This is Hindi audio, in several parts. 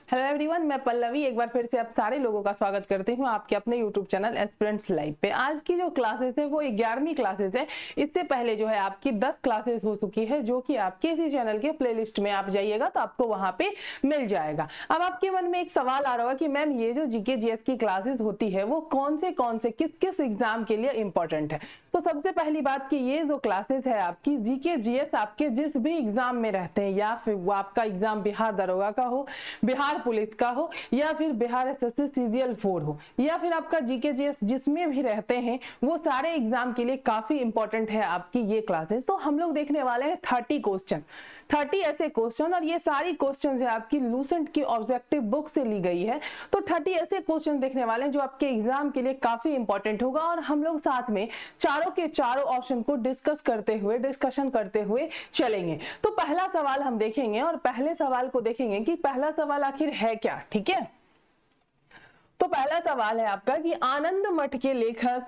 हेलो एवरीवन, मैं पल्लवी एक बार फिर से आप सारे लोगों का स्वागत करती हूँ आपके अपने यूट्यूब चैनल एस्पिरेंट्स लाइव पे। आज की जो क्लासेस है वो 11वीं क्लासेस है। इससे पहले जो है आपकी 10 क्लासेस हो चुकी है, जो कि आपके इसी चैनल के प्लेलिस्ट में आप जाइएगा तो आपको वहां पे मिल जाएगा। अब आपके मन में एक सवाल आ रहा होगा कि मैम ये जो जीके जीएस की क्लासेस होती है वो कौन से किस किस एग्जाम के लिए इंपॉर्टेंट है। तो सबसे पहली बात कि ये जो क्लासेस है आपकी जीके जीएस आपके जिस भी एग्जाम में रहते हैं, या फिर वो आपका एग्जाम बिहार दरोगा का हो, बिहार पुलिस का हो, या फिर बिहार एसएससी सीजीएल 4 हो, या फिर आपका जीके जीएस जिसमें भी रहते हैं, वो सारे एग्जाम के लिए काफी इंपॉर्टेंट है आपकी ये क्लासेस। तो हम लोग देखने वाले हैं 30 क्वेश्चन, 30 ऐसे क्वेश्चन, और ये सारी क्वेश्चन है आपकी लूसेंट की ऑब्जेक्टिव बुक से ली गई है। तो 30 ऐसे क्वेश्चन देखने वाले हैं जो आपके एग्जाम के लिए काफी इंपॉर्टेंट होगा, और हम लोग साथ में चारों के चारों ऑप्शन को डिस्कशन करते हुए चलेंगे। तो पहला सवाल हम देखेंगे, और पहले सवाल को देखेंगे कि पहला सवाल आखिर है क्या। ठीक है, तो पहला सवाल है आपका कि आनंद मठ के लेखक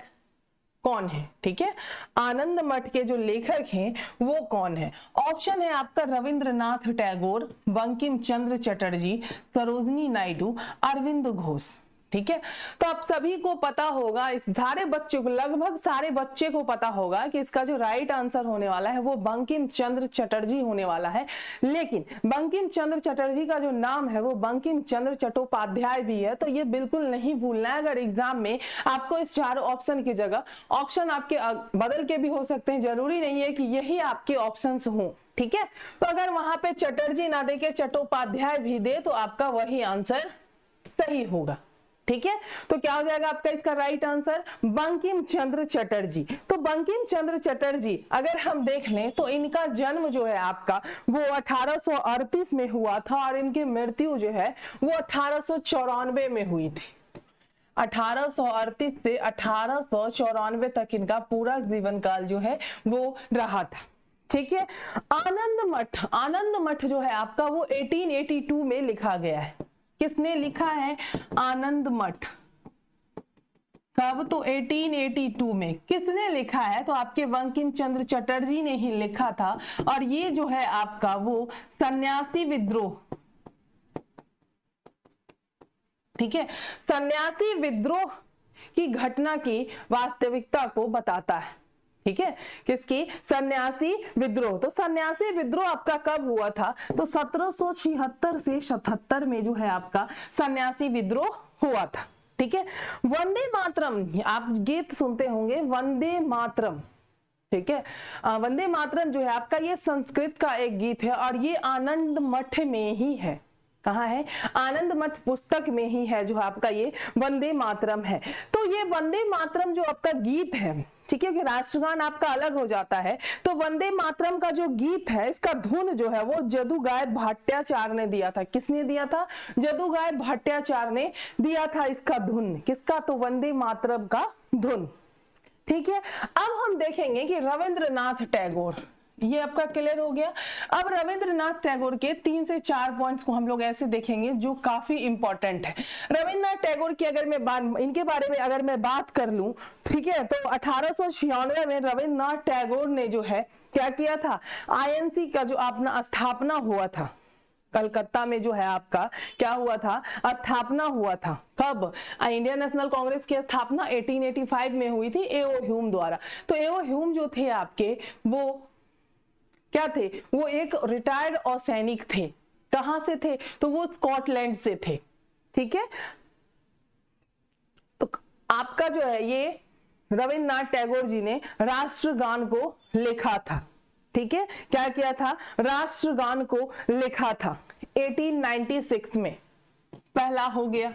कौन है। ठीक है, आनंद मठ के जो लेखक हैं वो कौन है। ऑप्शन है आपका रविंद्रनाथ टैगोर, बंकिम चंद्र चटर्जी, सरोजनी नायडू, अरविंद घोष। ठीक है, तो आप सभी को पता होगा, इस सारे बच्चों को, लगभग सारे बच्चे को पता होगा कि इसका जो राइट आंसर होने वाला है वो बंकिम चंद्र चटर्जी होने वाला है। लेकिन बंकिम चंद्र चटर्जी का जो नाम है वो बंकिम चंद्र चट्टोपाध्याय भी है, तो ये बिल्कुल नहीं भूलना है। अगर एग्जाम में आपको इस चारों ऑप्शन की जगह ऑप्शन आपके बदल के भी हो सकते हैं, जरूरी नहीं है कि यही आपके ऑप्शंस हों। ठीक है, तो अगर वहां पे चटर्जी ना दे के चट्टोपाध्याय भी दे तो आपका वही आंसर सही होगा। ठीक है, तो क्या हो जाएगा आपका इसका राइट आंसर बंकिम चंद्र चटर्जी। तो बंकिम चंद्र चटर्जी अगर हम देख लें तो इनका जन्म जो है आपका वो 1838 में हुआ था, और इनकी मृत्यु जो है वो 1894 में हुई थी। 1838 से 1894 तक इनका पूरा जीवन काल जो है वो रहा था। ठीक है, आनंद मठ जो है आपका वो 1882 में लिखा गया है। किसने लिखा है आनंद मठ, कब? तो 1882 में। किसने लिखा है? तो आपके बंकिम चंद्र चटर्जी ने ही लिखा था, और ये जो है आपका वो सन्यासी विद्रोह, ठीक है, सन्यासी विद्रोह की घटना की वास्तविकता को बताता है। ठीक है, किसकी? सन्यासी विद्रोह। तो सन्यासी विद्रोह आपका कब हुआ था? तो 1776 से 77 में जो है आपका सन्यासी विद्रोह हुआ था। ठीक है, वंदे मातरम, आप गीत सुनते होंगे वंदे मातरम। ठीक है, वंदे मातरम जो है आपका ये संस्कृत का एक गीत है, और ये आनंद मठ में ही है। कहाँ है? आनंद मठ पुस्तक में ही है जो आपका ये वंदे मातरम है। तो ये वंदे मातरम जो आपका गीत है, ठीक है, कि राष्ट्रगान आपका अलग हो जाता है, तो वंदे मातरम का जो गीत है इसका धुन जो है वो जदुगायब भट्टाचार्य ने दिया था। किसने दिया था? जदुगायब भट्टाचार्य ने दिया था इसका धुन। किसका? तो वंदे मातरम का धुन। ठीक है, अब हम देखेंगे कि रविंद्रनाथ टैगोर, ये आपका क्लियर हो गया। अब रविंद्रनाथ टैगोर के 3 से 4 पॉइंट्स को हम लोग ऐसे देखेंगे जो काफी इंपॉर्टेंट है। रविंद्रनाथ टैगोर की अगर मैं इनके बारे में अगर मैं बात कर लूं, ठीक है, तो 1896 में रविंद्रनाथ टैगोर ने जो है क्या किया था? आईएनसी का जो अपना स्थापना हुआ था कलकत्ता में, जो है आपका क्या हुआ था? स्थापना हुआ था। कब? इंडियन नेशनल कांग्रेस की स्थापना 1885 में हुई थी एओ ह्यूम द्वारा। तो एओ ह्यूम जो थे आपके वो क्या थे? वो एक रिटायर्ड और सैनिक थे। कहां से थे? तो वो स्कॉटलैंड से थे। ठीक है, तो आपका जो है ये रविंद्रनाथ टैगोर जी ने राष्ट्रगान को लिखा था। ठीक है, क्या किया था? राष्ट्रगान को लिखा था 1896 में। पहला हो गया।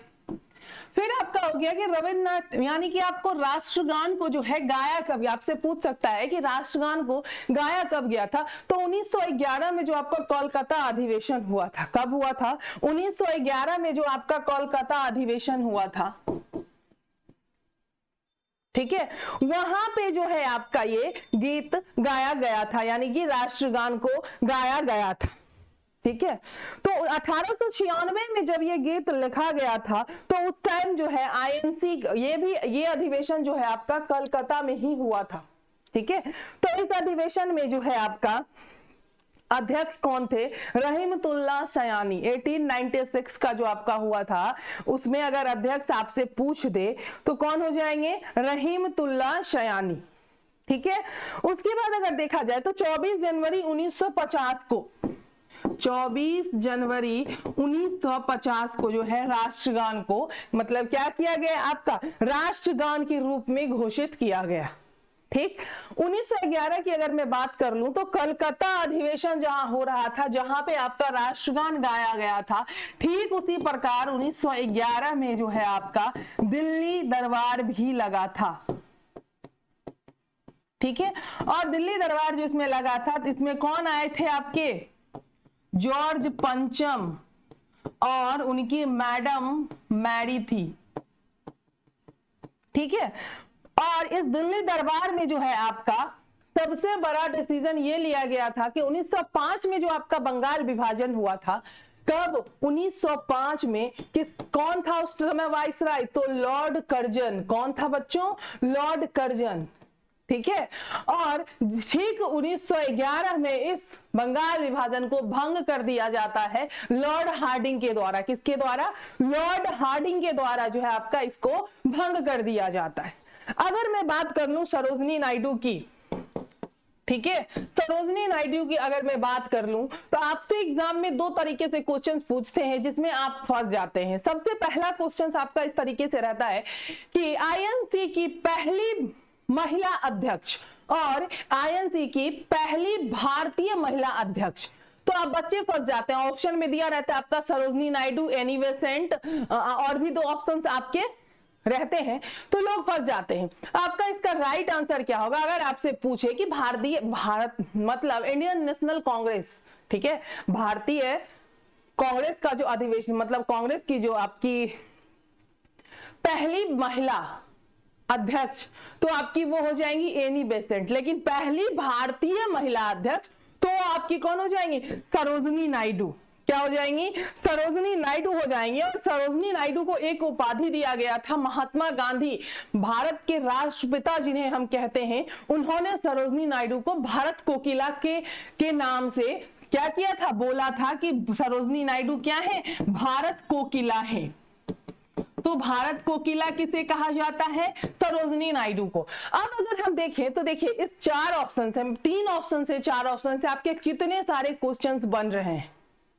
फिर आपका हो गया कि रविंद्रनाथ, यानी कि आपको राष्ट्रगान को जो है गाया कब? आपसे पूछ सकता है कि राष्ट्रगान को गाया कब गया था? तो 1911 में जो आपका कोलकाता अधिवेशन हुआ था। कब हुआ था? 1911 में जो आपका कोलकाता अधिवेशन हुआ था। ठीक है, वहां पे जो है आपका ये गीत गाया गया था, यानी कि राष्ट्रगान को गाया गया था। ठीक है, तो 1896 में जब ये गीत लिखा गया था तो उस टाइम जो है आईएनसी ये अधिवेशन जो है आपका कलकत्ता में ही हुआ था। ठीक है, तो इस अधिवेशन में जो है आपका अध्यक्ष कौन थे? रहीमतुल्लाह सयानी। 1896 का जो आपका हुआ था उसमें अगर अध्यक्ष आपसे पूछ दे तो कौन हो जाएंगे? रहीमतुल्लाह सयानी। ठीक है, उसके बाद अगर देखा जाए तो 24 जनवरी 1950 को 24 जनवरी 1950 को जो है राष्ट्रगान को मतलब क्या किया गया? आपका राष्ट्रगान के रूप में घोषित किया गया। ठीक, 1911 की अगर मैं बात कर लूं तो कलकत्ता अधिवेशन जहां हो रहा था, जहां पे आपका राष्ट्रगान गाया गया था, ठीक उसी प्रकार 1911 में जो है आपका दिल्ली दरबार भी लगा था। ठीक है, और दिल्ली दरबार जो इसमें लगा था, इसमें कौन आए थे आपके? जॉर्ज पंचम और उनकी मैडम मैरी थी। ठीक है, और इस दिल्ली दरबार में जो है आपका सबसे बड़ा डिसीजन ये लिया गया था कि 1905 में जो आपका बंगाल विभाजन हुआ था, कब? 1905 में कौन था उस समय वाइसराय? तो लॉर्ड कर्जन। कौन था बच्चों? Lord Curzon. ठीक है, और ठीक 1911 में इस बंगाल विभाजन को भंग कर दिया जाता है लॉर्ड हार्डिंग के द्वारा। किसके द्वारा? लॉर्ड हार्डिंग के द्वारा जो है आपका इसको भंग कर दिया जाता है। अगर मैं बात कर लूं सरोजनी नायडू की, ठीक है, सरोजनी नायडू की अगर मैं बात कर लूं तो आपसे एग्जाम में दो तरीके से क्वेश्चंस पूछते हैं जिसमें आप फंस जाते हैं। सबसे पहला क्वेश्चन आपका इस तरीके से रहता है कि आईएनसी की पहली महिला अध्यक्ष और आईएनसी की पहली भारतीय महिला अध्यक्ष। तो आप बच्चे फंस जाते हैं। ऑप्शन में दिया रहता है आपका सरोजनी नायडू, एनी बेसेंट, और भी दो ऑप्शंस आपके रहते हैं, तो लोग फंस जाते हैं। आपका इसका राइट आंसर क्या होगा? अगर आपसे पूछे कि भारत मतलब इंडियन नेशनल कांग्रेस, ठीक है, भारतीय कांग्रेस का जो अधिवेशन मतलब कांग्रेस की जो आपकी पहली महिला अध्यक्ष, तो आपकी वो हो जाएंगी एनी बेसेंट। लेकिन पहली भारतीय महिला अध्यक्ष तो आपकी कौन हो जाएंगी? सरोजनी नायडू। क्या हो जाएंगी? सरोजनी नायडू हो जाएंगी। और सरोजनी नायडू को एक उपाधि दिया गया था, महात्मा गांधी, भारत के राष्ट्रपिता जिन्हें हम कहते हैं, उन्होंने सरोजनी नायडू को भारत कोकिला के नाम से क्या किया था? बोला था कि सरोजनी नायडू क्या है? भारत कोकिला है। तो भारत कोकिला किसे कहा जाता है? सरोजनी नायडू को। अब अगर हम देखें तो देखिए इस 4 ऑप्शन से, 3 ऑप्शन से 4 ऑप्शन से आपके कितने सारे क्वेश्चंस बन रहे हैं?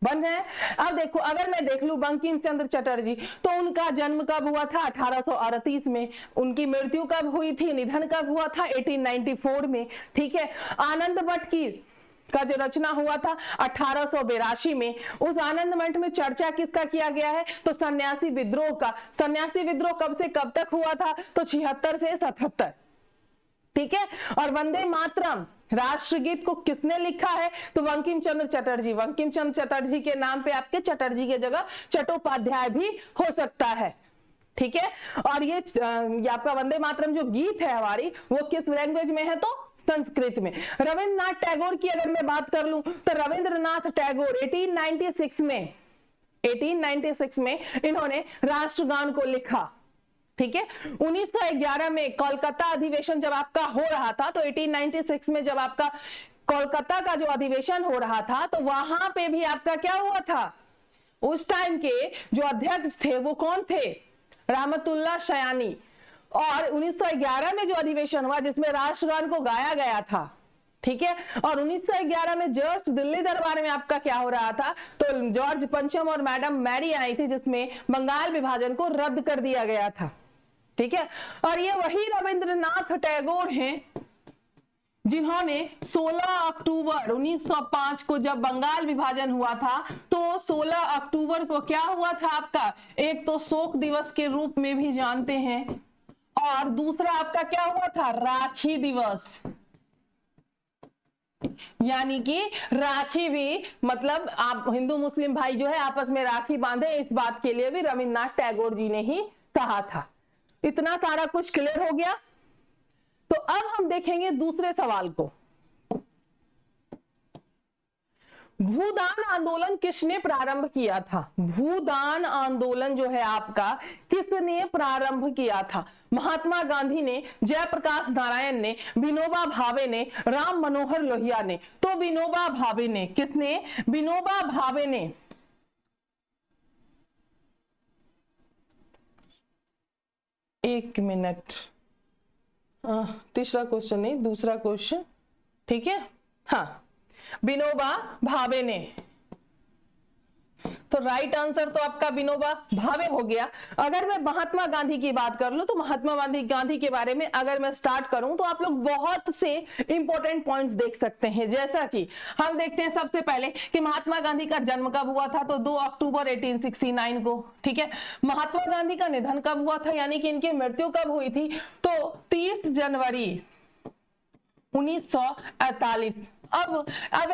अब देखो, अगर मैं देख लूं बंकिम चंद्र चटर्जी, तो उनका जन्म कब हुआ था? 1838 में। उनकी मृत्यु कब हुई थी? निधन कब हुआ था? 1894 में। ठीक है, आनंद भट्ट की का जो रचना हुआ था 1882 में। उस आनंद मठ में चर्चा किसका किया गया है? तो सन्यासी विद्रोह का। सन्यासी विद्रोह कब से कब तक हुआ था? तो 76 से 77। ठीक है, और वंदे मातरम राष्ट्रगीत को किसने लिखा है? तो बंकिम चंद्र चटर्जी। बंकिम चंद्र चटर्जी के नाम पे आपके चटर्जी की जगह चट्टोपाध्याय भी हो सकता है। ठीक है, और ये आपका वंदे मातरम जो गीत है हमारी, वो किस लैंग्वेज में है? तो संस्कृत में। रविंद्रनाथ टैगोर की अगर मैं बात कर लूं तो रविंद्रनाथ टैगोर 1896 में इन्होंने राष्ट्रगान को लिखा। ठीक है, 1911 में कोलकाता अधिवेशन जब आपका हो रहा था, तो 1896 में जब आपका कोलकाता का जो अधिवेशन हो रहा था, तो वहां पे भी आपका क्या हुआ था? उस टाइम के जो अध्यक्ष थे वो कौन थे? रहमतुल्लाह सयानी। और 1911 में जो अधिवेशन हुआ जिसमें राष्ट्रगान को गाया गया था, ठीक है, और 1911 में जस्ट दिल्ली दरबार में आपका क्या हो रहा था? तो जॉर्ज पंचम और मैडम मैरी आई थी, जिसमें बंगाल विभाजन को रद्द कर दिया गया था। ठीक है, और ये वही रविंद्रनाथ टैगोर हैं जिन्होंने 16 अक्टूबर 1905 को जब बंगाल विभाजन हुआ था, तो 16 अक्टूबर को क्या हुआ था आपका? एक तो शोक दिवस के रूप में भी जानते हैं, और दूसरा आपका क्या हुआ था? राखी दिवस। यानी कि राखी भी मतलब आप हिंदू मुस्लिम भाई जो है आपस में राखी बांधे, इस बात के लिए भी रविंद्रनाथ टैगोर जी ने ही कहा था। इतना सारा कुछ क्लियर हो गया। तो अब हम देखेंगे दूसरे सवाल को। भूदान आंदोलन किसने प्रारंभ किया था? भूदान आंदोलन जो है आपका किसने प्रारंभ किया था? महात्मा गांधी ने, जयप्रकाश नारायण ने, विनोबा भावे ने, राम मनोहर लोहिया ने? तो विनोबा भावे ने। किसने? विनोबा भावे ने। एक मिनट, तीसरा क्वेश्चन नहीं, दूसरा क्वेश्चन, ठीक है। हाँ, विनोबा भावे ने। तो राइट आंसर तो आपका विनोबा भावे हो गया। अगर मैं महात्मा गांधी की बात कर लूं तो महात्मा गांधी के बारे में अगर मैं स्टार्ट करूं तो आप लोग बहुत से इंपॉर्टेंट पॉइंट्स देख सकते हैं। जैसा कि हम देखते हैं सबसे पहले कि महात्मा गांधी का जन्म कब हुआ था? तो 2 अक्टूबर 1869 को, ठीक है। महात्मा गांधी का निधन कब हुआ था, यानी कि इनकी मृत्यु कब हुई थी? तो 30 जनवरी 1948। अब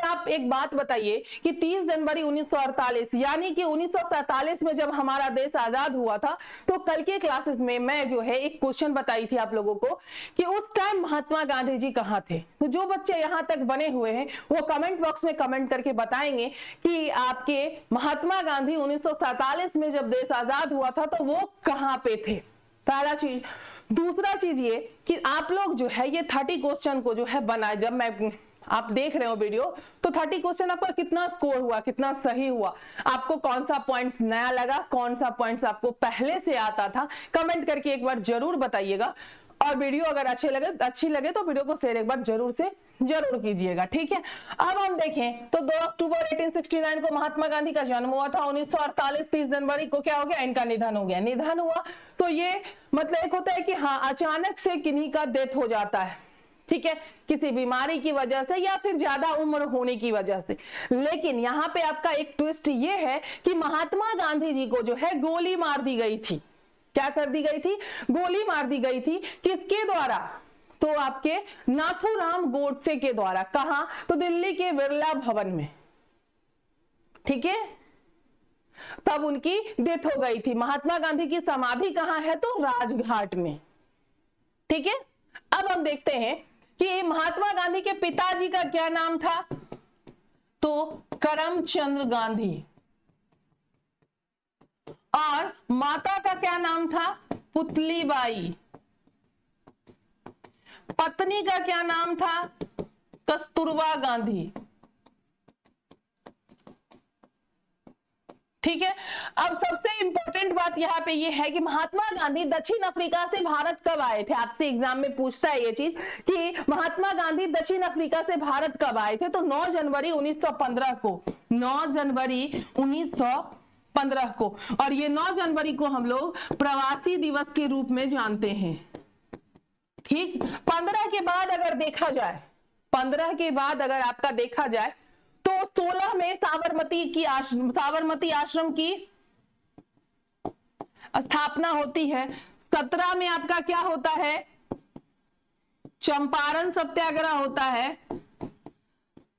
आप एक बात बताइए कि 30 जनवरी 1948 यानी कि 1947 में जब हमारा देश आजाद हुआ था, तो कल के क्लासेस में मैं जो है एक क्वेश्चन बताई थी आप लोगों को कि उस टाइम महात्मा गांधी जी कहाँ थे। तो जो बच्चे यहां तक बने हुए हैं वो कमेंट बॉक्स में कमेंट करके बताएंगे कि आपके महात्मा गांधी 1947 में जब देश आजाद हुआ था तो वो कहाँ पे थे। पहला चीज। दूसरा चीज ये कि आप लोग जो है ये 30 क्वेश्चन को जो है बनाए, जब मैं आप देख रहे हो वीडियो तो 30 क्वेश्चन आपका कितना स्कोर हुआ, कितना सही हुआ, आपको कौन सा पॉइंट्स नया लगा, कौन सा पॉइंट्स आपको पहले से आता था, कमेंट करके एक बार जरूर बताइएगा। और वीडियो अगर अच्छी लगे तो वीडियो को शेयर एक बार जरूर कीजिएगा, ठीक है। अब हम देखें तो 2 अक्टूबर 1869 को महात्मा गांधी का जन्म हुआ था। 1948 30 जनवरी को क्या हो गया? इनका निधन हो गया। निधन हुआ तो ये मतलब एक होता है कि हाँ अचानक से किन्हीं का डेथ हो जाता है, ठीक है, किसी बीमारी की वजह से या फिर ज्यादा उम्र होने की वजह से। लेकिन यहाँ पे आपका एक ट्विस्ट ये है कि महात्मा गांधी जी को जो है गोली मार दी गई थी। क्या कर दी गई थी? गोली मार दी गई थी। किसके द्वारा? तो आपके नाथूराम गोडसे के द्वारा। कहां? तो दिल्ली के बिरला भवन में, ठीक है। तब उनकी डेथ हो गई थी। महात्मा गांधी की समाधि कहां है? तो राजघाट में, ठीक है। अब हम देखते हैं कि महात्मा गांधी के पिताजी का क्या नाम था? तो करमचंद गांधी। और माता का क्या नाम था? पुतलीबाई। पत्नी का क्या नाम था? कस्तूरबा गांधी, ठीक है। अब सबसे इंपॉर्टेंट बात यहाँ पे ये है कि महात्मा गांधी दक्षिण अफ्रीका से भारत कब आए थे? आपसे एग्जाम में पूछता है ये चीज कि महात्मा गांधी दक्षिण अफ्रीका से भारत कब आए थे? तो 9 जनवरी 1915 को। 9 जनवरी 1915 को। और ये 9 जनवरी को हम लोग प्रवासी दिवस के रूप में जानते हैं, ठीक। 15 के बाद अगर देखा जाए, 15 के बाद अगर आपका देखा जाए तो 16 में साबरमती आश्रम की स्थापना होती है। 17 में आपका क्या होता है? चंपारण सत्याग्रह होता है।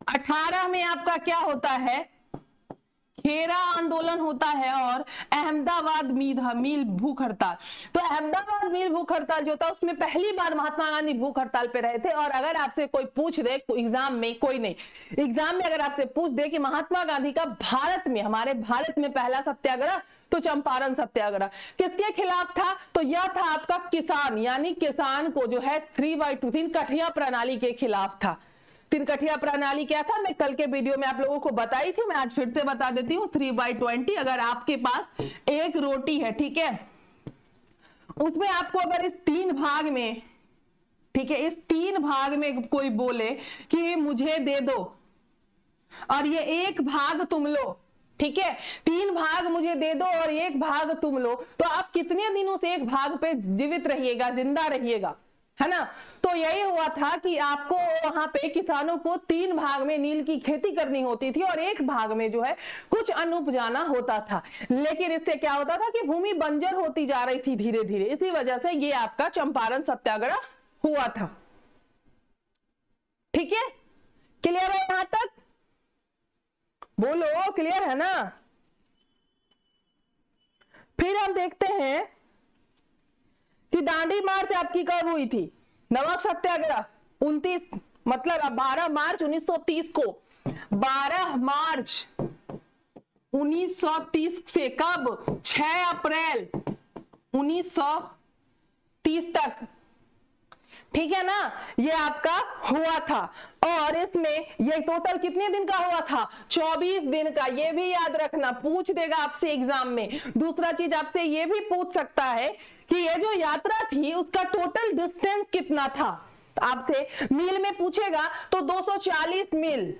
18 में आपका क्या होता है? खेरा आंदोलन होता है। और अहमदाबाद मिल भूख हड़ताल। तो अहमदाबाद मिल भूख हड़ताल जो था उसमें पहली बार महात्मा गांधी भूख हड़ताल पे रहे थे। और अगर आपसे कोई पूछ दे एग्जाम में, कोई नहीं, एग्जाम में अगर आपसे पूछ दे कि महात्मा गांधी का भारत में, हमारे भारत में पहला सत्याग्रह, तो चंपारण सत्याग्रह किसके खिलाफ था? तो यह था आपका किसान, यानी किसान को जो है 3/2 3 प्रणाली के खिलाफ था। 3 प्रणाली क्या था? मैं कल के वीडियो में आप लोगों को बताई थी, मैं आज फिर से बता देती हूँ। 3/20। अगर आपके पास एक रोटी है, ठीक है, उसमें आपको अगर इस 3 भाग में, ठीक है, इस 3 भाग में कोई बोले कि मुझे दे दो और ये 1 भाग तुम लो, ठीक है, 3 भाग मुझे दे दो और 1 भाग तुम लो, तो आप कितने दिनों से 1 भाग पे जीवित रहिएगा, जिंदा रहिएगा, है ना। तो यही हुआ था कि आपको वहां पे किसानों को 3 भाग में नील की खेती करनी होती थी और 1 भाग में जो है कुछ अन्न उपजाना होता था। लेकिन इससे क्या होता था कि भूमि बंजर होती जा रही थी धीरे धीरे। इसी वजह से ये आपका चंपारण सत्याग्रह हुआ था, ठीक है। क्लियर है यहां तक? बोलो क्लियर है ना। फिर हम देखते हैं कि दांडी मार्च आपकी कब हुई थी? नमक सत्याग्रह 29 मतलब 12 मार्च 1930 को 12 मार्च 1930 से कब 6 अप्रैल 1930 तक, ठीक है ना, ये आपका हुआ था। और इसमें ये टोटल कितने दिन का हुआ था? 24 दिन का। ये भी याद रखना, पूछ देगा आपसे एग्जाम में। दूसरा चीज आपसे ये भी पूछ सकता है कि ये जो यात्रा थी उसका टोटल डिस्टेंस कितना था। आपसे मील में पूछेगा तो 240 मील,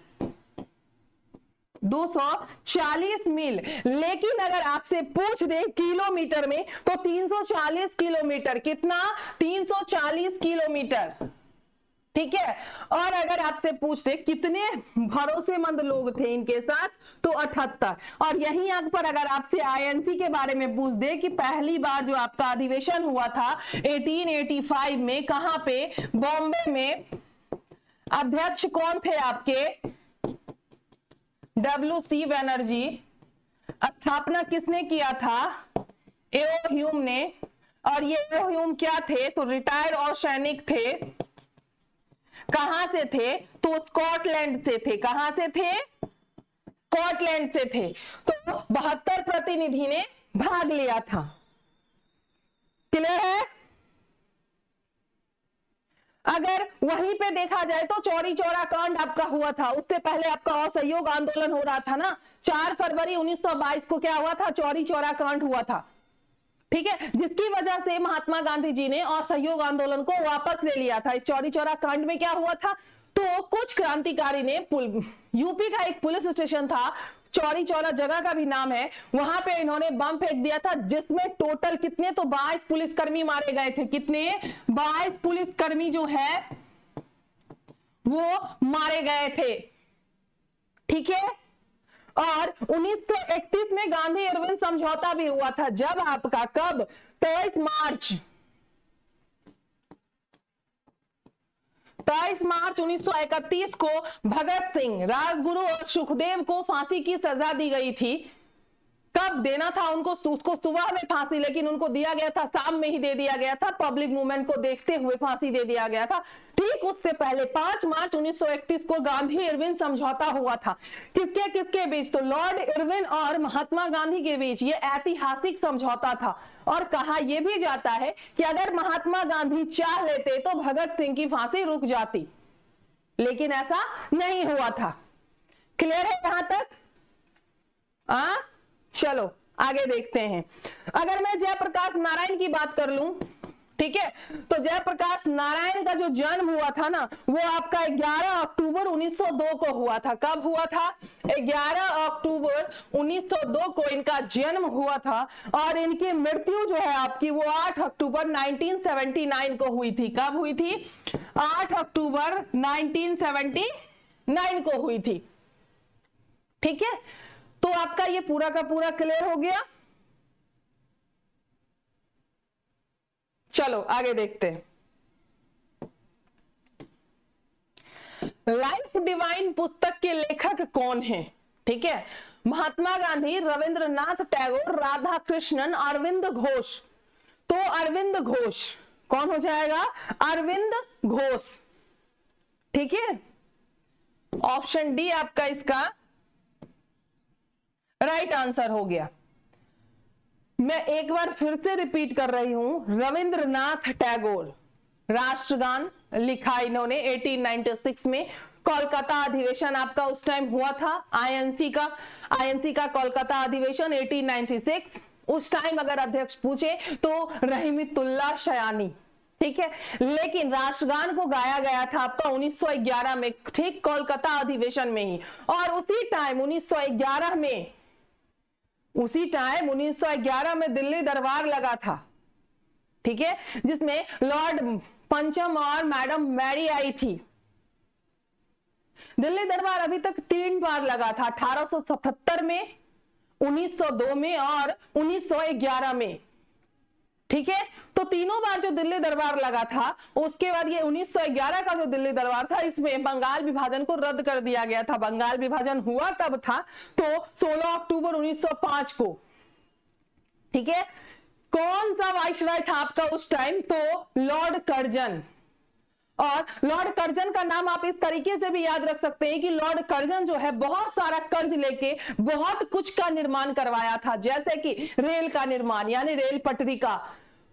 240 मील। लेकिन अगर आपसे पूछ दे किलोमीटर में तो 340 किलोमीटर। कितना? 340 किलोमीटर, ठीक है। और अगर आपसे पूछ दे कितने भरोसेमंद लोग थे इनके साथ तो 78। और यहीं यहाँ पर अगर आपसे आईएनसी के बारे में पूछ दे कि पहली बार जो आपका अधिवेशन हुआ था 1885 में, कहां पे? बॉम्बे में। अध्यक्ष कौन थे आपके? WC बनर्जी। स्थापना किसने किया था? एओ ह्यूम ने। और ये एओ ह्यूम क्या थे? तो रिटायर्ड और सैनिक थे। कहां से थे? तो स्कॉटलैंड से थे। कहां से थे? स्कॉटलैंड से थे। तो 72 प्रतिनिधि ने भाग लिया था। क्लियर है? अगर वहीं पे देखा जाए तो चौरी चौरा कांड आपका हुआ था। उससे पहले आपका असहयोग आंदोलन हो रहा था ना। 4 फरवरी 1922 को क्या हुआ था? चौरी चौरा कांड हुआ था, ठीक है, जिसकी वजह से महात्मा गांधी जी ने असहयोग आंदोलन को वापस ले लिया था। इस चौरी चौरा कांड में क्या हुआ था? तो कुछ क्रांतिकारी ने यूपी का एक पुलिस स्टेशन था, चौरी चौरा जगह का भी नाम है, वहां पे इन्होंने बम फेंक दिया था, जिसमें टोटल कितने? तो 22 पुलिसकर्मी मारे गए थे। कितने? 22 पुलिसकर्मी जो है वो मारे गए थे, ठीक है। और 1931 में गांधी इरविन समझौता भी हुआ था। जब आपका कब? 23 मार्च 1931 को भगत सिंह, राजगुरु और सुखदेव को फांसी की सजा दी गई थी। कब देना था उनको? उसको सुबह में फांसी, लेकिन उनको दिया गया था शाम में ही दे दिया गया था। पब्लिक मूवमेंट को देखते हुए फांसी दे दिया गया था। ठीक उससे पहले 5 मार्च 1931 को गांधी इरविन समझौता हुआ था। किसके किसके बीच? तो लॉर्ड इरविन और महात्मा गांधी के बीच ये ऐतिहासिक समझौता था। और कहा यह भी जाता है कि अगर महात्मा गांधी चाह लेते तो भगत सिंह की फांसी रुक जाती, लेकिन ऐसा नहीं हुआ था। क्लियर है यहां तक? चलो आगे देखते हैं। अगर मैं जयप्रकाश नारायण की बात कर लूं, ठीक है, तो जयप्रकाश नारायण का जो जन्म हुआ था ना वो आपका 11 अक्टूबर 1902 को हुआ था। कब हुआ था? 11 अक्टूबर 1902 को इनका जन्म हुआ था। और इनकी मृत्यु जो है आपकी वो 8 अक्टूबर 1979 को हुई थी। कब हुई थी? 8 अक्टूबर 1979 को हुई थी, ठीक है। तो आपका ये पूरा का पूरा क्लियर हो गया। चलो आगे देखते हैं। लाइफ डिवाइन पुस्तक के लेखक कौन है? ठीक है, महात्मा गांधी, रविंद्रनाथ टैगोर, राधा कृष्णन, अरविंद घोष। तो अरविंद घोष कौन हो जाएगा? अरविंद घोष, ठीक है। ऑप्शन डी आपका इसका राइट आंसर हो गया। मैं एक बार फिर से रिपीट कर रही हूं, रविंद्रनाथ टैगोर। राष्ट्रगान लिखा इन्होंने 1896 में। कोलकाता अधिवेशन आपका उस टाइम हुआ था, आईएनसी का कोलकाता अधिवेशन 1896। उस टाइम अगर अध्यक्ष पूछे तो रहमतुल्लाह शयानी, ठीक है। लेकिन राष्ट्रगान को गाया गया था आपका 1911 में, ठीक कोलकाता अधिवेशन में ही। और उसी टाइम 1911 में दिल्ली दरबार लगा था, ठीक है, जिसमें लॉर्ड पंचम और मैडम मैरी आई थी। दिल्ली दरबार अभी तक 3 बार लगा था, 1877 में, 1902 में और 1911 में, ठीक है। तो तीनों बार जो दिल्ली दरबार लगा था, उसके बाद ये 1911 का जो दिल्ली दरबार था, इसमें बंगाल विभाजन को रद्द कर दिया गया था। बंगाल विभाजन हुआ कब था? तो 16 अक्टूबर 1905 को, ठीक है। कौन सा वाइसराय था आपका उस टाइम? तो लॉर्ड कर्जन। और लॉर्ड कर्जन का नाम आप इस तरीके से भी याद रख सकते हैं कि लॉर्ड कर्जन जो है बहुत सारा कर्ज लेके बहुत कुछ का निर्माण करवाया था, जैसे कि रेल का निर्माण यानी रेल पटरी का,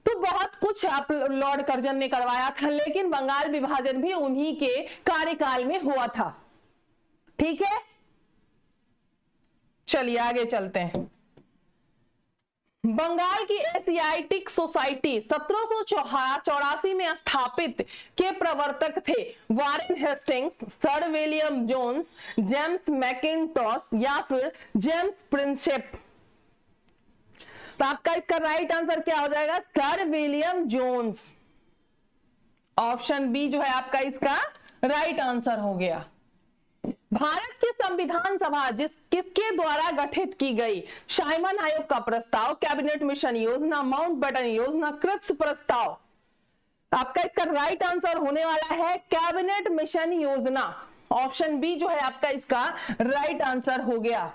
तो बहुत कुछ आप लॉर्ड कर्जन ने करवाया था, लेकिन बंगाल विभाजन भी उन्हीं के कार्यकाल में हुआ था। ठीक है, चलिए आगे चलते हैं। बंगाल की एशियाटिक सोसाइटी 1784 में स्थापित के प्रवर्तक थे Warren Hastings, sir William Jones, James Mackintosh या फिर जेम्स प्रिंसेप। तो आपका इसका राइट आंसर क्या हो जाएगा? Sir William Jones. Option B जो है आपका इसका राइट आंसर हो गया। भारत की संविधान सभा किसके द्वारा गठित की गई? साइमन आयोग का प्रस्ताव, कैबिनेट मिशन योजना, माउंटबेटन योजना, क्रिप्स प्रस्ताव। आपका इसका राइट आंसर होने वाला है कैबिनेट मिशन योजना। ऑप्शन बी जो है आपका इसका राइट आंसर हो गया।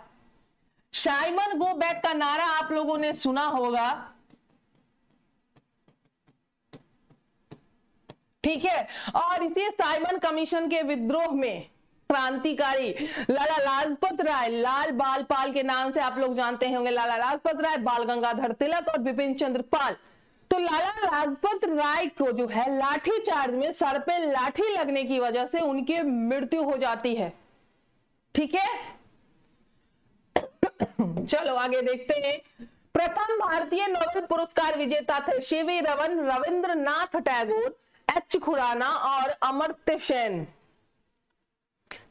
साइमन गो बैक का नारा आप लोगों ने सुना होगा, ठीक है, और इसी साइमन कमीशन के विद्रोह में क्रांतिकारी लाला लाजपत राय, लाल बाल पाल के नाम से आप लोग जानते होंगे, लाला लाजपत राय, बाल गंगाधर तिलक और बिपिन चंद्र पाल। तो लाला लाजपत राय को जो है लाठी चार्ज में सर पे लाठी लगने की वजह से उनकी मृत्यु हो जाती है। ठीक है, चलो आगे देखते हैं। प्रथम भारतीय नोबेल पुरस्कार विजेता थे सीवी रमन, रविंद्रनाथ टैगोर, एच खुराना और अमर्त्य सेन।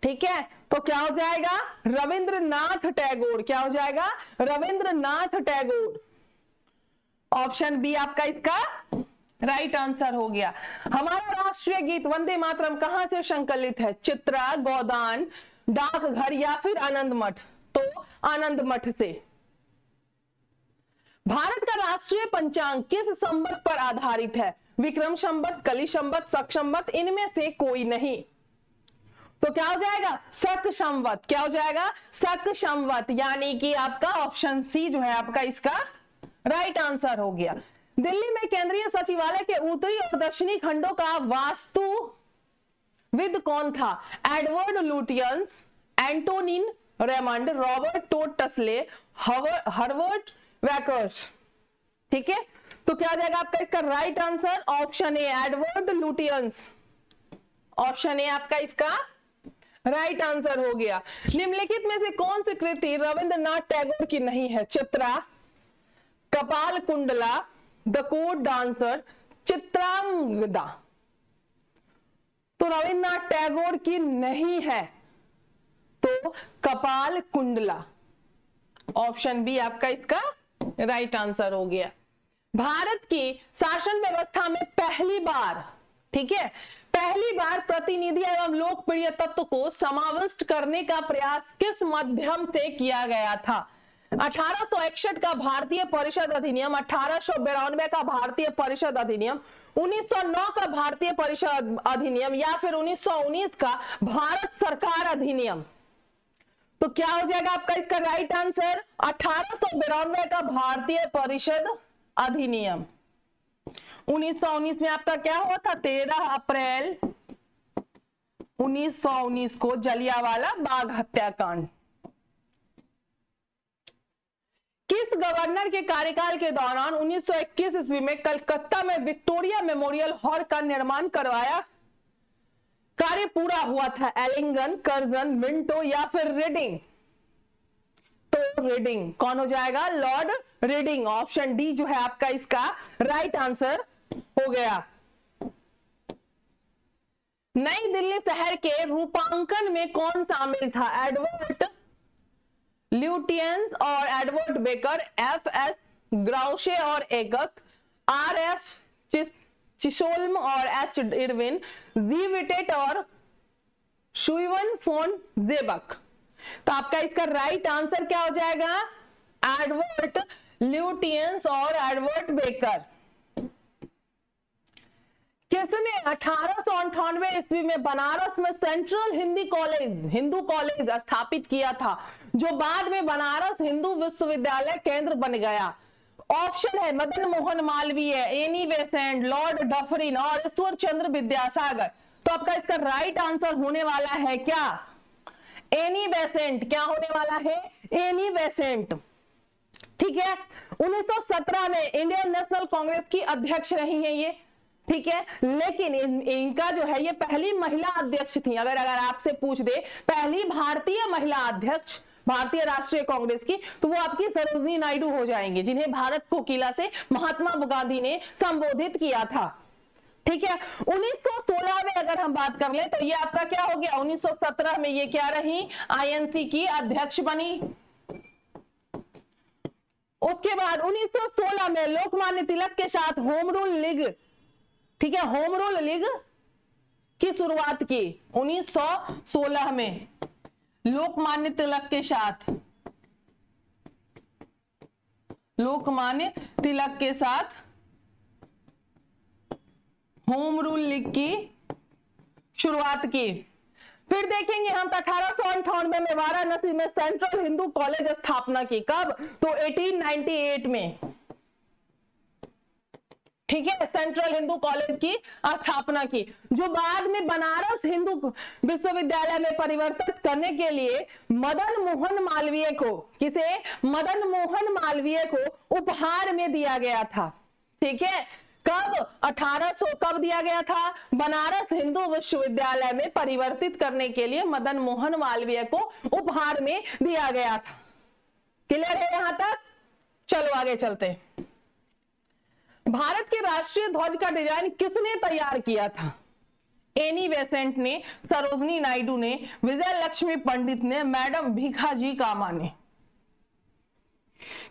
ठीक है, तो क्या हो जाएगा? रविंद्रनाथ टैगोर। क्या हो जाएगा? रविंद्रनाथ टैगोर। ऑप्शन बी आपका इसका राइट आंसर हो गया। हमारा राष्ट्रीय गीत वंदे मातरम कहां से संकलित है? चित्रा, गोदान, डाकघर या फिर आनंद मठ? तो आनंद मठ से। भारत का राष्ट्रीय पंचांग किस संवत पर आधारित है? विक्रम संवत, कली संवत, शक संवत, इनमें से कोई नहीं। तो क्या हो जाएगा? शक संवत। क्या हो जाएगा? शक संवत, यानी कि आपका ऑप्शन सी जो है आपका इसका राइट आंसर हो गया। दिल्ली में केंद्रीय सचिवालय के उत्तरी और दक्षिणी खंडों का वास्तुविद कौन था? Edward Lutyens, Antonin Raymond, Robert टोड टस्ले, हर्बर्ट वैकर्स। ठीक है, तो क्या हो जाएगा आपका इसका right answer? Option A Edward Lutyens. Option A आपका इसका राइट आंसर हो गया। निम्नलिखित में से कौन सी कृति रविंद्रनाथ टैगोर की नहीं है? चित्रा, कपाल Kundla, the code dancer, Chitrangada. तो रविंद्रनाथ टैगोर की नहीं है, तो कपाल कुंडला। ऑप्शन बी आपका इसका राइट आंसर हो गया। भारत की शासन व्यवस्था में पहली बार, ठीक है, पहली बार प्रतिनिधि एवं लोकप्रिय तत्व को समाविष्ट करने का प्रयास किस माध्यम से किया गया था? 1861 का भारतीय परिषद अधिनियम, 1892 का भारतीय परिषद अधिनियम, 1909 का भारतीय परिषद अधिनियम या फिर 1919 का भारत सरकार अधिनियम। तो क्या हो जाएगा आपका इसका राइट आंसर? 1892 का भारतीय परिषद अधिनियम। 1919 में आपका क्या हुआ था? 13 अप्रैल 1919 को जलियांवाला बाग हत्याकांड। किस गवर्नर के कार्यकाल के दौरान 1921 ईस्वी में कलकत्ता में विक्टोरिया मेमोरियल हॉल का निर्माण करवाया कार्य पूरा हुआ था? एलिंगन, कर्जन, मिंटो या फिर रीडिंग? तो रीडिंग। कौन हो जाएगा? Lord reading. ऑप्शन डी जो है आपका इसका राइट आंसर हो गया। नई दिल्ली शहर के रूपांकन में कौन शामिल था? एडवर्ड ल्यूटियंस और एडवर्ड बेकर, एफ.एस. ग्राउशे और एकक, आर.एफ. चिशोल्म और एच. इरविन, जी विटेट और शुइवन फोन जेबक। तो आपका इसका राइट आंसर क्या हो जाएगा? एडवर्ड ल्यूटियंस और एडवर्ड बेकर। किसने 1898 ईस्वी में बनारस में सेंट्रल हिंदू कॉलेज स्थापित किया था, जो बाद में बनारस हिंदू विश्वविद्यालय केंद्र बन गया? ऑप्शन है Madan Mohan Malviya, Annie Besant, Lord Dufferin और ईश्वर चंद्र विद्यासागर। तो आपका इसका राइट आंसर होने वाला है क्या, एनी बेसेंट। क्या होने वाला है, एनी बेसेंट। ठीक है, 1917 में इंडियन नेशनल कांग्रेस की अध्यक्ष रही हैं ये, ठीक है, लेकिन इनका जो है ये पहली महिला अध्यक्ष थी। अगर आपसे पूछ दे पहली भारतीय महिला अध्यक्ष भारतीय राष्ट्रीय कांग्रेस की, तो वो आपकी सरोजिनी नायडू हो जाएंगे, जिन्हें भारत कोकिला से महात्मा गांधी ने संबोधित किया था। ठीक है, 1916 में अगर हम बात कर ले तो ये आपका क्या हो गया, 1917 में ये क्या रही, आईएनसी की अध्यक्ष बनी। उसके बाद 1916 में लोकमान्य तिलक के साथ होम रूल लीग, ठीक है, होम रूल लीग की शुरुआत की। 1916 में लोकमान्य तिलक के साथ, लोकमान्य तिलक के साथ होम रूल लीग की शुरुआत की। फिर देखेंगे हम 1898 में वाराणसी में सेंट्रल हिंदू कॉलेज स्थापना की। कब, तो 1898 में, ठीक है, सेंट्रल हिंदू कॉलेज की स्थापना की, जो बाद में बनारस हिंदू विश्वविद्यालय में परिवर्तित करने के लिए मदन मोहन मालवीय को, किसे, मदन मोहन मालवीय को उपहार में दिया गया था। ठीक है, कब, 1800 कब दिया गया था, बनारस हिंदू विश्वविद्यालय में परिवर्तित करने के लिए मदन मोहन मालवीय को उपहार में दिया गया था। क्लियर है यहां तक, चलो आगे चलते हैं। भारत के राष्ट्रीय ध्वज का डिजाइन किसने तैयार किया था, एनी बेसेंट ने, सरोजिनी नायडू ने, विजय लक्ष्मी पंडित ने, मैडम भीखाजी कामा ने।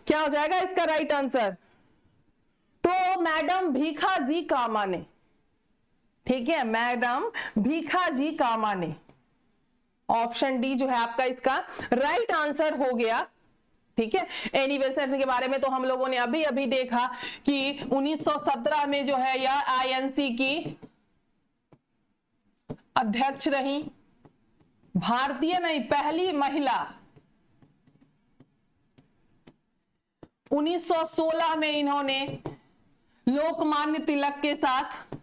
क्या हो जाएगा इसका राइट आंसर, तो मैडम भीखाजी कामा ने। ठीक है, मैडम भीखाजी कामा ने। ऑप्शन डी जो है आपका इसका राइट आंसर हो गया। ठीक है, एनी बेसेंट के बारे में तो हम लोगों ने अभी अभी देखा कि 1917 में जो है यह आईएनसी की अध्यक्ष रही, भारतीय नहीं, पहली महिला। 1916 में इन्होंने लोकमान्य तिलक के साथ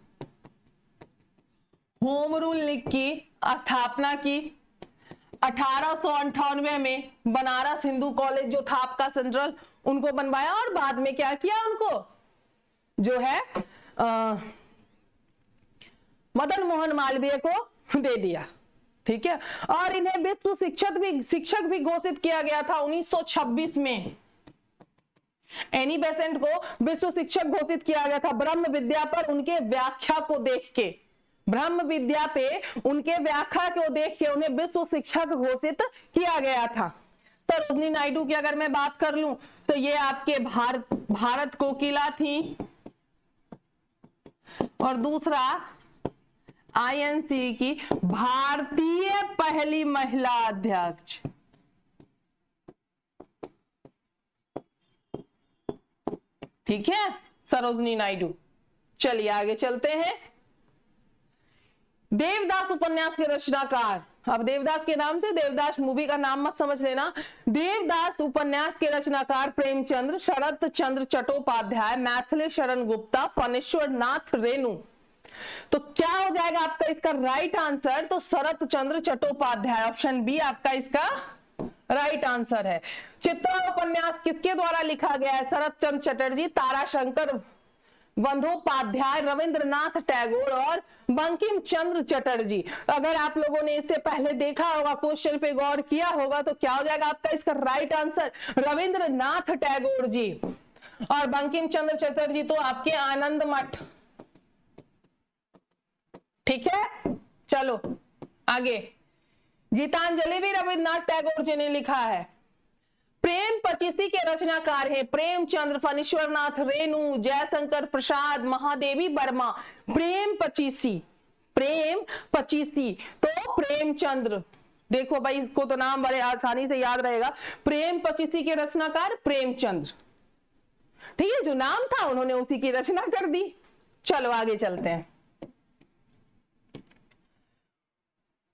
होम रूल लीग की स्थापना की। 1898 में बनारस हिंदू कॉलेज जो था आपका सेंट्रल, उनको बनवाया और बाद में क्या किया, उनको जो है मदन मोहन मालवीय को दे दिया। ठीक है, और इन्हें विश्व शिक्षक भी घोषित किया गया था 1926 में। एनी बेसेंट को विश्व शिक्षक घोषित किया गया था ब्रह्म विद्या पर उनके व्याख्या को देख के, ब्रह्म विद्या पे उनके व्याख्या को देख के उन्हें विश्व शिक्षक घोषित किया गया था। सरोजिनी नायडू की अगर मैं बात कर लूं तो ये आपके भारत कोकिला थी, और दूसरा आईएनसी की भारतीय पहली महिला अध्यक्ष। ठीक है, सरोजिनी नायडू। चलिए आगे चलते हैं। देवदास उपन्यास के रचनाकार, अब देवदास के नाम से देवदास मूवी का नाम मत समझ लेना। देवदास उपन्यास के रचनाकार प्रेमचंद्र, शरत चंद्र चट्टोपाध्याय, मैथिली शरण गुप्ता, फणेश्वर नाथ रेणु। तो क्या हो जाएगा आपका इसका राइट आंसर, तो शरत चंद्र चट्टोपाध्याय, ऑप्शन बी आपका इसका राइट आंसर है। चित्रा उपन्यास किसके द्वारा लिखा गया है, शरत चंद्र चटर्जी, ताराशंकर बंदोपाध्याय, रविंद्रनाथ टैगोर और बंकिम चंद्र चटर्जी। अगर आप लोगों ने इससे पहले देखा होगा, क्वेश्चन पे गौर किया होगा, तो क्या हो जाएगा आपका इसका राइट आंसर, रविंद्रनाथ टैगोर जी, और बंकिम चंद्र चटर्जी तो आपके आनंद मठ। ठीक है, चलो आगे। गीतांजलि भी रविंद्रनाथ टैगोर जी ने लिखा है। प्रेम पचीसी के रचनाकार हैं प्रेमचंद्र, फणेश्वर नाथ रेणु, जयशंकर प्रसाद, महादेवी वर्मा। प्रेम पचीसी, तो प्रेमचंद्र, देखो भाई इसको तो नाम बड़े आसानी से याद रहेगा। प्रेम पचीसी के रचनाकार प्रेमचंद्र, ठीक है, जो नाम था उन्होंने उसी की रचना कर दी। चलो आगे चलते हैं।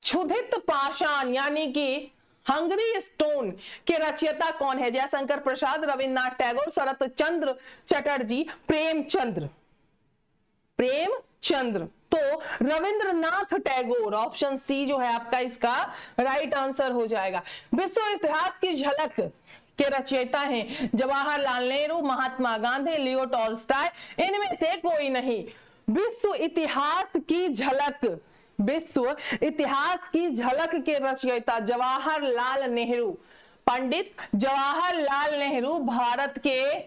क्षुधित पाषाण यानी कि हंगरी स्टोन के रचयिता कौन है, जयशंकर प्रसाद, रविन्द्रनाथ टैगोर, शरत चंद्र चटर्जी, प्रेमचंद्र। तो तो रविंद्रनाथ टैगोर, ऑप्शन सी जो है आपका इसका राइट आंसर हो जाएगा। विश्व इतिहास की झलक के रचयिता हैं जवाहरलाल नेहरू, महात्मा गांधी, लियो टॉल्स्टॉय, इनमें से कोई नहीं। विश्व इतिहास की झलक, विश्व इतिहास की झलक के रचयिता जवाहरलाल नेहरू। पंडित जवाहरलाल नेहरू भारत के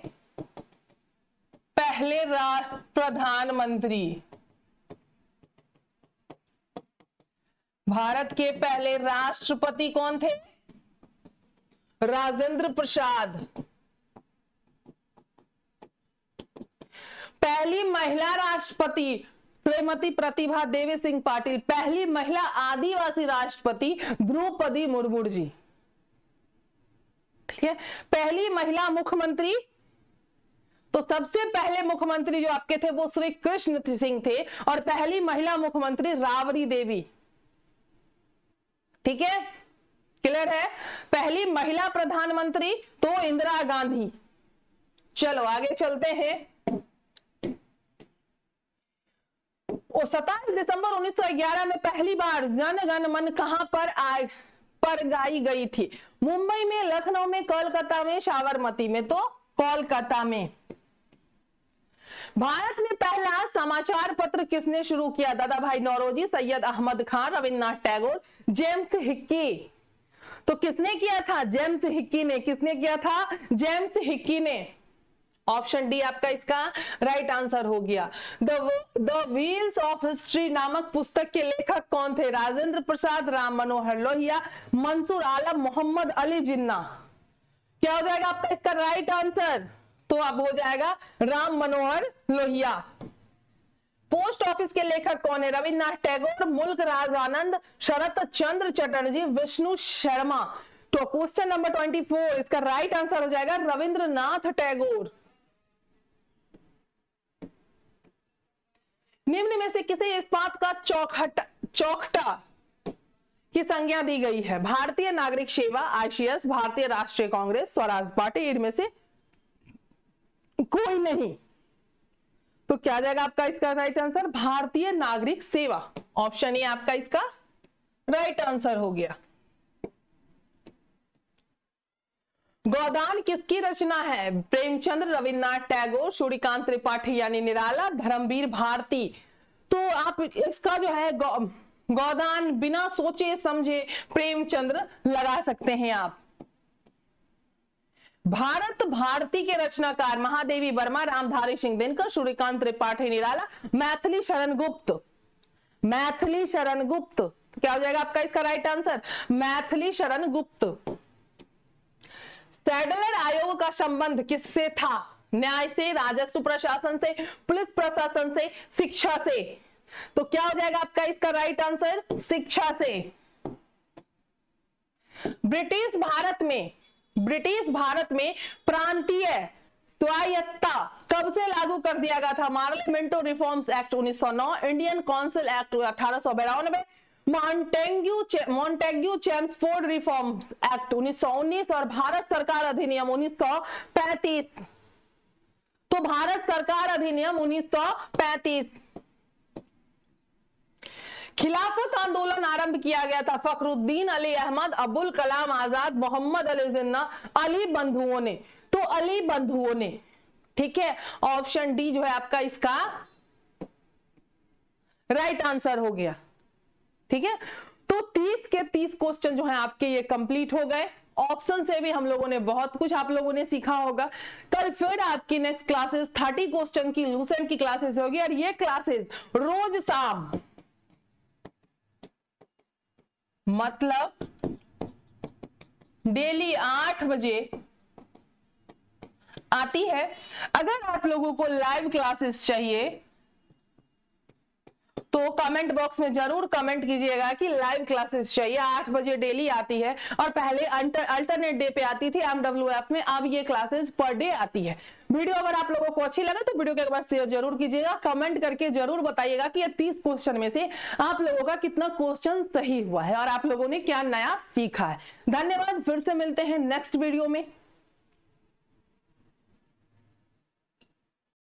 पहले प्रधानमंत्री, भारत के पहले राष्ट्रपति कौन थे? राजेंद्र प्रसाद। पहली महिला राष्ट्रपति श्रीमती प्रतिभा देवी सिंह पाटिल। पहली महिला आदिवासी राष्ट्रपति द्रौपदी मुर्मू जी। ठीक है, पहली महिला मुख्यमंत्री, तो सबसे पहले मुख्यमंत्री जो आपके थे वो श्री कृष्ण सिंह थे, और पहली महिला मुख्यमंत्री राबड़ी देवी। ठीक है, क्लियर है। पहली महिला प्रधानमंत्री तो इंदिरा गांधी। चलो आगे चलते हैं। 27 दिसंबर 1911 में पहली बार जन गण मन कहां पर गाई गई थी? मुंबई में, लखनऊ में, कोलकाता में, साबरमती में। तो कोलकाता में। भारत में पहला समाचार पत्र किसने शुरू किया? दादा भाई नौरोजी, सैयद अहमद खान, रविन्द्रनाथ टैगोर, जेम्स हिक्की। तो किसने किया था? जेम्स हिक्की ने। किसने किया था? जेम्स हिक्की ने। ऑप्शन डी आपका इसका राइट आंसर हो गया। द व्हील्स ऑफ हिस्ट्री नामक पुस्तक के लेखक कौन थे? राजेंद्र प्रसाद, राम मनोहर लोहिया, मंसूर आलम, मोहम्मद अली जिन्ना। क्या हो जाएगा आपका इसका राइट आंसर? तो अब हो जाएगा राम मनोहर लोहिया। पोस्ट ऑफिस के लेखक कौन है? रविन्द्रनाथ टैगोर, मुल्क राज आनंद, शरत चंद्र चटर्जी, विष्णु शर्मा। तो क्वेश्चन नंबर 24 इसका राइट आंसर हो जाएगा रविन्द्रनाथ टैगोर। निम्न में से किसे इस्पात का चौखटा की संज्ञा दी गई है? भारतीय नागरिक सेवा, आईसीएस, भारतीय राष्ट्रीय कांग्रेस, स्वराज पार्टी। इनमें से कोई नहीं। तो क्या आ जाएगा आपका इसका राइट आंसर? भारतीय नागरिक सेवा। ऑप्शन ए आपका इसका राइट आंसर हो गया। गोदान किसकी रचना है? प्रेमचंद्र, रविन्द्रनाथ टैगोर, सूर्यकांत त्रिपाठी यानी निराला, धर्मवीर भारती। तो आप इसका जो है गोदान बिना सोचे समझे प्रेमचंद्र लगा सकते हैं आप। भारत भारती के रचनाकार महादेवी वर्मा, रामधारी सिंह दिनकर, सूर्यकांत त्रिपाठी निराला, मैथिली शरण गुप्त। मैथिली शरण गुप्त। तो क्या हो जाएगा आपका इसका right answer? Maithili Sharan Gupt. Sadler आयोग का संबंध किससे था? न्याय से, राजस्व प्रशासन से, पुलिस प्रशासन से, शिक्षा से। तो क्या हो जाएगा आपका इसका राइट आंसर? शिक्षा से। ब्रिटिश भारत में प्रांतीय स्वायत्तता कब से लागू कर दिया गया था? पार्लियामेंटो reforms act 1909, Indian council act 1892, Montagu Chelmsford reforms act 1919 और भारत सरकार अधिनियम 1935। तो भारत सरकार अधिनियम 1935। खिलाफत आंदोलन आरंभ किया गया था फखरुद्दीन अली अहमद, अबुल कलाम आजाद, मोहम्मद अली जिन्ना, अली बंधुओं ने। तो अली बंधुओं ने। ठीक है, ऑप्शन डी जो है आपका इसका राइट आंसर हो गया। ठीक है, तो 30 के 30 क्वेश्चन जो है आपके ये कंप्लीट हो गए। ऑप्शन से भी हम लोगों ने बहुत कुछ आप लोगों ने सीखा होगा। कल फिर आपकी नेक्स्ट क्लासेस 30 क्वेश्चन की लूसेंट की क्लासेस होगी, और ये क्लासेस रोज शाम मतलब डेली 8 बजे आती है। अगर आप लोगों को लाइव क्लासेस चाहिए तो कमेंट बॉक्स में जरूर कमेंट कीजिएगा कि लाइव क्लासेस चाहिए। 8 बजे डेली आती है, और पहले अल्टरनेट डे पे आती थी MWF में, अब ये क्लासेस पर डे आती है। वीडियो अगर आप लोगों को अच्छी लगे तो वीडियो के एक बार शेयर जरूर कीजिएगा। कमेंट करके जरूर बताइएगा कि ये 30 क्वेश्चन में से आप लोगों का कितना क्वेश्चन सही हुआ है और आप लोगों ने क्या नया सीखा है। धन्यवाद, फिर से मिलते हैं नेक्स्ट वीडियो में।